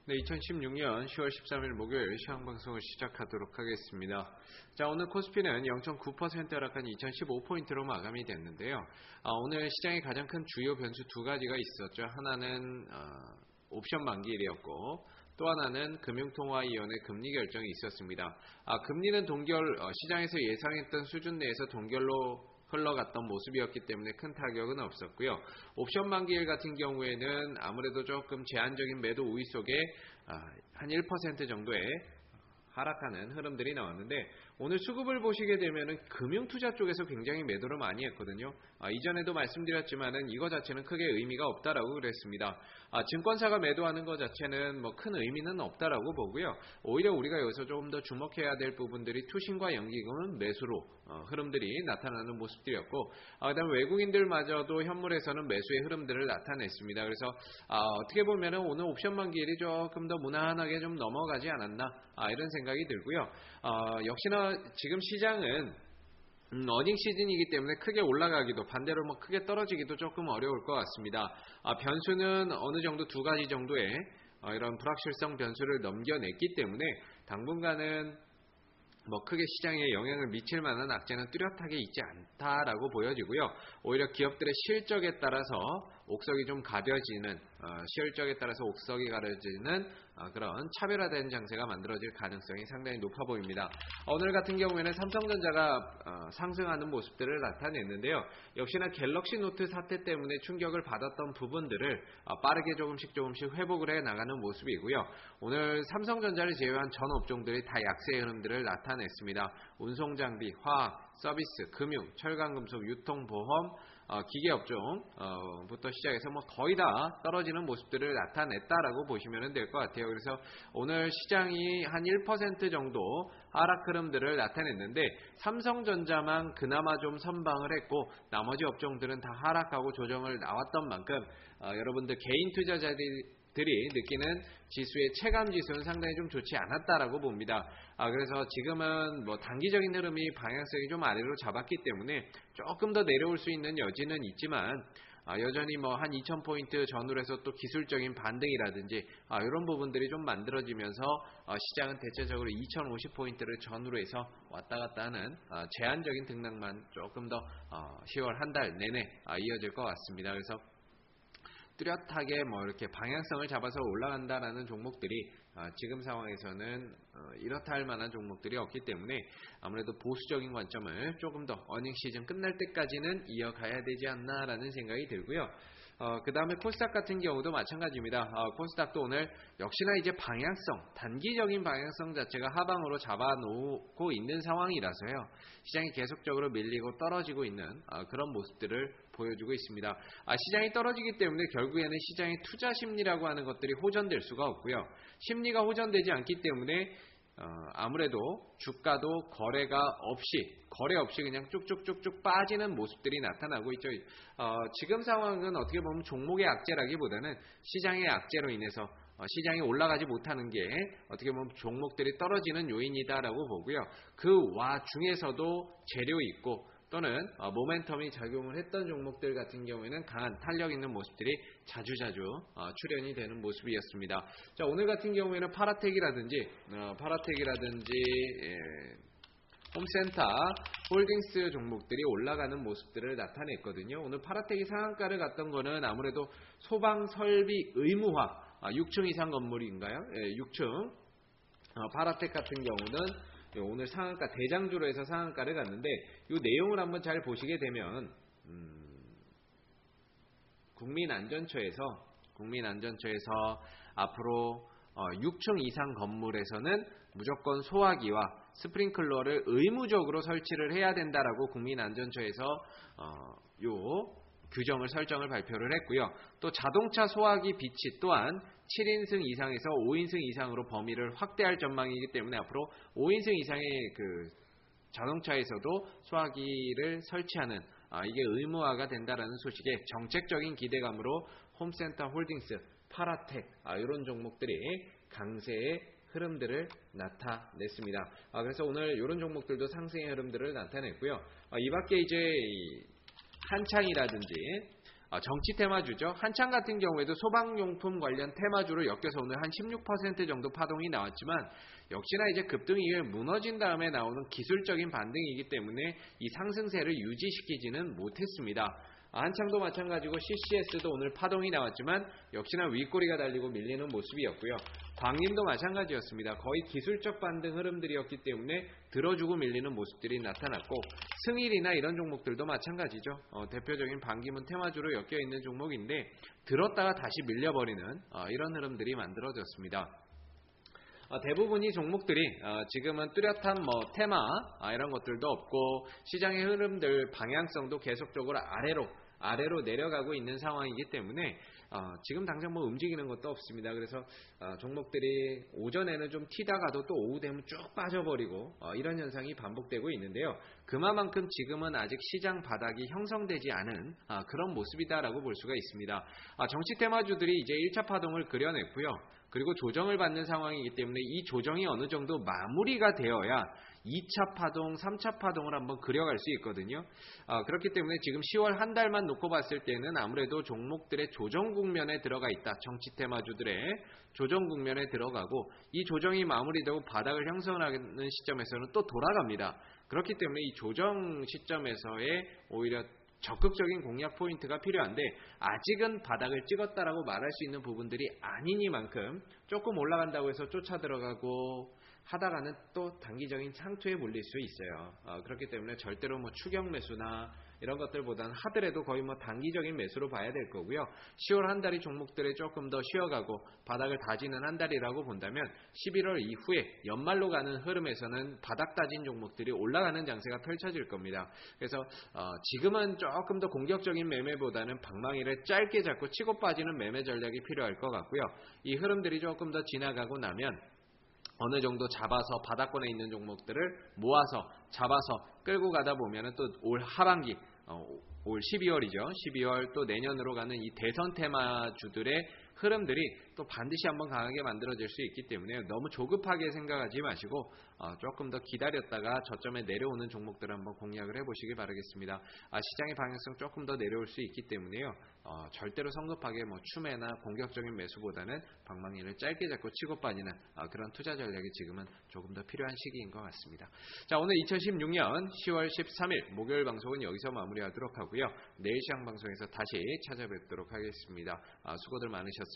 네, 2016년 10월 13일 목요일 시황방송을 시작하도록 하겠습니다. 자, 오늘 코스피는 0.9% 하락한 2015포인트로 마감이 됐는데요. 오늘 시장의 가장 큰 주요 변수 두 가지가 있었죠. 하나는 옵션 만기일이었고 또 하나는 금융통화위원회 금리 결정이 있었습니다. 금리는 시장에서 예상했던 수준 내에서 동결로 흘러갔던 모습이었기 때문에 큰 타격은 없었고요. 옵션 만기일 같은 경우에는 아무래도 조금 제한적인 매도 우위 속에 한 1% 정도의 하락하는 흐름들이 나왔는데, 오늘 수급을 보시게 되면은 금융투자 쪽에서 굉장히 매도를 많이 했거든요. 이전에도 말씀드렸지만은 이거 자체는 크게 의미가 없다라고 그랬습니다. 증권사가 매도하는 것 자체는 뭐 큰 의미는 없다라고 보고요. 오히려 우리가 여기서 조금 더 주목해야 될 부분들이 투신과 연기금은 매수로 흐름들이 나타나는 모습들이었고, 그다음에 외국인들마저도 현물에서는 매수의 흐름들을 나타냈습니다. 그래서 어떻게 보면은 오늘 옵션 만기일이 조금 더 무난하게 좀 넘어가지 않았나 이런 생각이 들고요. 역시나 지금 시장은 어닝 시즌이기 때문에 크게 올라가기도 반대로 크게 떨어지기도 조금 어려울 것 같습니다. 변수는 어느 정도 두 가지 정도의 이런 불확실성 변수를 넘겨냈기 때문에 당분간은 크게 시장에 영향을 미칠 만한 악재는 뚜렷하게 있지 않다라고 보여지고요. 오히려 기업들의 실적에 따라서 옥석이 좀 가벼지는, 실적에 따라서 옥석이 가려지는 그런 차별화된 장세가 만들어질 가능성이 상당히 높아 보입니다. 오늘 같은 경우에는 삼성전자가 상승하는 모습들을 나타냈는데요. 역시나 갤럭시 노트 사태 때문에 충격을 받았던 부분들을 빠르게 조금씩 회복을 해 나가는 모습이고요. 오늘 삼성전자를 제외한 전 업종들이 다 약세의 흐름들을 나타냈습니다. 운송장비, 화학, 서비스, 금융, 철강금속, 유통보험, 기계업종부터 시작해서 거의 다 떨어지는 모습들을 나타냈다라고 보시면 될 것 같아요. 그래서 오늘 시장이 한 1% 정도 하락 흐름들을 나타냈는데, 삼성전자만 그나마 좀 선방을 했고 나머지 업종들은 다 하락하고 조정을 나왔던 만큼 여러분들 개인 투자자들이 느끼는 지수의 체감 지수는 상당히 좀 좋지 않았다라고 봅니다. 그래서 지금은 단기적인 흐름이 방향성이 좀 아래로 잡았기 때문에 조금 더 내려올 수 있는 여지는 있지만, 여전히 한 2000포인트 전후로 해서 또 기술적인 반등이라든지 이런 부분들이 좀 만들어지면서 시장은 대체적으로 2050포인트를 전후로 해서 왔다 갔다 하는 제한적인 등락만 조금 더 10월 한 달 내내 이어질 것 같습니다. 그래서 뚜렷하게 이렇게 방향성을 잡아서 올라간다라는 종목들이 지금 상황에서는 이렇다 할 만한 종목들이 없기 때문에 아무래도 보수적인 관점을 조금 더 어닝 시즌 끝날 때까지는 이어가야 되지 않나라는 생각이 들고요. 그 다음에 코스닥 같은 경우도 마찬가지입니다. 코스닥도 오늘 역시나 이제 단기적인 방향성 자체가 하방으로 잡아놓고 있는 상황이라서요. 시장이 계속적으로 밀리고 떨어지고 있는 그런 모습들을 보여주고 있습니다. 시장이 떨어지기 때문에 결국에는 시장의 투자 심리라고 하는 것들이 호전될 수가 없고요. 심리가 호전되지 않기 때문에 아무래도 주가도 거래 없이 그냥 쭉쭉쭉쭉 빠지는 모습들이 나타나고 있죠. 지금 상황은 어떻게 보면 종목의 악재라기보다는 시장의 악재로 인해서 시장이 올라가지 못하는 게 어떻게 보면 종목들이 떨어지는 요인이다라고 보고요. 그 와중에서도 재료 있고 또는 모멘텀이 작용을 했던 종목들 같은 경우에는 강한 탄력 있는 모습들이 자주자주 출현이 되는 모습이었습니다. 자, 오늘 같은 경우에는 파라텍이라든지 홈센터, 홀딩스 종목들이 올라가는 모습들을 나타냈거든요. 오늘 파라텍이 상한가를 갔던 거는 아무래도 소방 설비 의무화 6층 이상 건물인가요? 6층 파라텍 같은 경우는 오늘 상한가 대장주로 해서 상한가를 갔는데, 이 내용을 한번 잘 보시게 되면 국민안전처에서 앞으로 6층 이상 건물에서는 무조건 소화기와 스프링클러를 의무적으로 설치를 해야 된다라고 국민안전처에서 규정을 설정을 발표를 했고요. 또 자동차 소화기 비치 또한 7인승 이상에서 5인승 이상으로 범위를 확대할 전망이기 때문에 앞으로 5인승 이상의 자동차에서도 소화기를 설치하는 이게 의무화가 된다라는 소식에 정책적인 기대감으로 홈센터 홀딩스, 파라텍 이런 종목들이 강세의 흐름들을 나타냈습니다. 그래서 오늘 이런 종목들도 상승의 흐름들을 나타냈고요. 이 밖에 이제 한창이라든지 정치 테마주죠. 한창 같은 경우에도 소방용품 관련 테마주로 엮여서 오늘 한 16% 정도 파동이 나왔지만 역시나 이제 급등 이후에 무너진 다음에 나오는 기술적인 반등이기 때문에 이 상승세를 유지시키지는 못했습니다. 한창도 마찬가지고 CCS도 오늘 파동이 나왔지만 역시나 윗꼬리가 달리고 밀리는 모습이었고요. 광림도 마찬가지였습니다. 거의 기술적 반등 흐름들이었기 때문에 들어주고 밀리는 모습들이 나타났고 승일이나 이런 종목들도 마찬가지죠. 대표적인 반기문 테마주로 엮여있는 종목인데 들었다가 다시 밀려버리는 이런 흐름들이 만들어졌습니다. 대부분이 종목들이 지금은 뚜렷한 테마 이런 것들도 없고 시장의 흐름들 방향성도 계속적으로 아래로 내려가고 있는 상황이기 때문에 지금 당장 움직이는 것도 없습니다. 그래서 종목들이 오전에는 좀 튀다가도 또 오후 되면 쭉 빠져버리고 이런 현상이 반복되고 있는데요. 그만큼 지금은 아직 시장 바닥이 형성되지 않은 그런 모습이다라고 볼 수가 있습니다. 정치 테마주들이 이제 1차 파동을 그려냈고요. 그리고 조정을 받는 상황이기 때문에 이 조정이 어느 정도 마무리가 되어야 2차 파동, 3차 파동을 한번 그려갈 수 있거든요. 그렇기 때문에 지금 10월 한 달만 놓고 봤을 때는 아무래도 종목들의 조정 국면에 들어가 있다. 정치 테마주들의 조정 국면에 들어가고 이 조정이 마무리되고 바닥을 형성하는 시점에서는 또 돌아갑니다. 그렇기 때문에 이 조정 시점에서의 오히려 적극적인 공략 포인트가 필요한데 아직은 바닥을 찍었다라고 말할 수 있는 부분들이 아니니만큼 조금 올라간다고 해서 쫓아 들어가고 하다가는 또 단기적인 상투에 몰릴 수 있어요. 그렇기 때문에 절대로 추격 매수나 이런 것들보다는 하더라도 거의 단기적인 매수로 봐야 될 거고요. 10월 한 달이 종목들에 조금 더 쉬어가고 바닥을 다지는 한 달이라고 본다면 11월 이후에 연말로 가는 흐름에서는 바닥 다진 종목들이 올라가는 장세가 펼쳐질 겁니다. 그래서 지금은 조금 더 공격적인 매매보다는 방망이를 짧게 잡고 치고 빠지는 매매 전략이 필요할 것 같고요. 이 흐름들이 조금 더 지나가고 나면 어느 정도 잡아서 바닥권에 있는 종목들을 모아서 잡아서 끌고 가다 보면은 또 올 하반기 올 12월이죠. 12월 또 내년으로 가는 이 대선 테마주들의 흐름들이 또 반드시 한번 강하게 만들어질 수 있기 때문에 너무 조급하게 생각하지 마시고 조금 더 기다렸다가 저점에 내려오는 종목들을 한번 공략을 해보시기 바라겠습니다. 시장의 방향성 조금 더 내려올 수 있기 때문에요. 절대로 성급하게 추매나 공격적인 매수보다는 방망이를 짧게 잡고 치고 빠지는 그런 투자 전략이 지금은 조금 더 필요한 시기인 것 같습니다. 자, 오늘 2016년 10월 13일 목요일 방송은 여기서 마무리하도록 하고요. 내일 시장 방송에서 다시 찾아뵙도록 하겠습니다. 수고들 많으셨습니다.